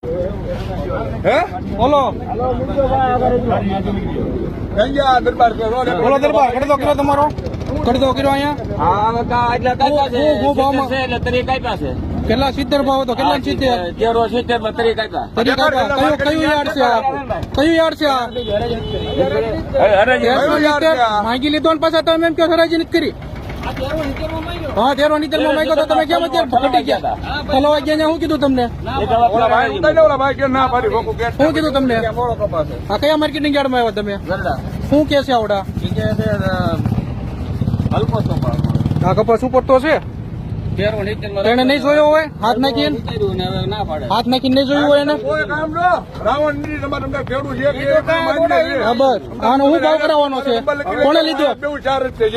હે બોલો દરબાર બોલો દરબાર ખરીદો કર્યો તમારો ખરીદો કર્યો અહીંયા કેટલા 70 ભાવ હતો કેટલા 70 કયું યાર્ડ છે કયું યાર્ડ છે માંગી લીધો ને પાછા તમે એમ કે હરાજી નથી કરી હા 13 માં માંગ્યો તો તમે કેમ અત્યારે ઘટી ગયા પેલો વાગ્યા શું કીધું તમને શું કીધું તમને આ કયા માર્કેટિંગ યાર્ડમાં આવ્યા તમે શું કે છે આવડા આ કપાસ ઉપર તો છે તેને નહીં જોયો હોય હાથ નાખીને નહીં જોયું હોય એને બરાબર આનો હું ભાવ કરાવવાનો છે કોને લીધો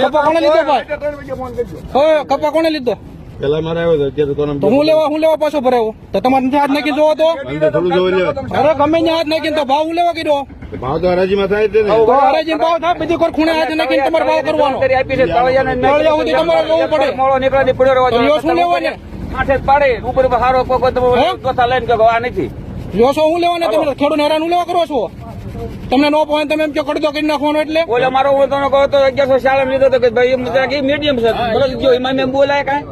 કપા કોને લીધો ભાઈ કપા કોને લીધો પેલા મારે આવ્યો હતો તો હું લેવા પાછો ભરાયો તો તમારે હાથ નાખી જોવો તો અરે ગમે ત્યાં હાથ નાખીને તો ભાવ હું લેવા કીધો ભાવ તો હરાજીમાં થાય છે ને તો હરાજી ભાવ થાય બીજી કોઈ ખૂણે હાથ નાખીને તમારે ભાવ કરવાનો તળિયા સુધી તમારે લેવું પડે તો લ્યો શું લેવો ને લ્યો શું હું લેવાને તમે ખેડૂત હેરાન હું લેવા કરો છો તમને નો પોઈન્ટ તમે એમ કે કરી દો કરી નાખવાનો એટલે ઓલા મારો હું તમને કહો તો 1140 લીધો તો કે ભાઈ મીડિયમ છે બોલો જો એમાં મેં બોલાય કાંઈ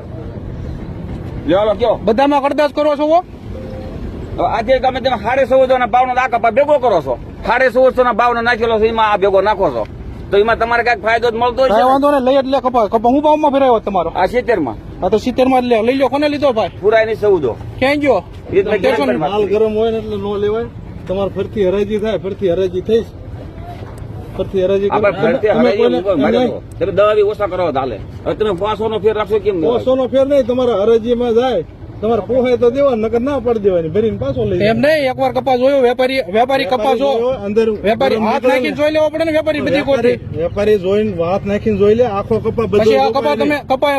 લ્યો કયો બધામાં કડદાસ કરો છો આજે તમે 1450 ના ભાવનો આ કપા ભેગો કરો છો 1450 ના ભાવનો નાખેલો છે એમાં આ ભેગો નાખો છો તો એમાં તમારે કઈક ફાયદો જ મળતો હોય વાંધો ને લઈ એટલે કપા હું ભાવમાં ફેરાયો તમારો આ 70 માં હા તો 70 માં લઈ લો કોને લીધો ભાઈ પુરાય ની 14 ક્યાં ગયો માલ ગરમ હોય ને એટલે નો લેવાય તમારે ફરતી હરાજી થાય ફરતી હરાજી થઈ ફરતી હરાજી દવા બી ઓછા કરો હાલે હવે તમે 500 નો ફેર રાખશો કેમ 500 નો ફેર નહીં તમારા હરાજીમાં જાય તમારે પોહાય તો દેવા નકર ના પડી દેવાની ભરીને પાછો લઈ એમ નહીં એકવાર કપાસ જોયો વેપારી કપાસ અંદર વેપારી હાથ નાખીને જોઈ લેવો પડે ને વેપારી બધી વેપારી જોઈને હાથ નાખીને જોઈ લે આખો કપા બધો પછી આ કપા તમે કપા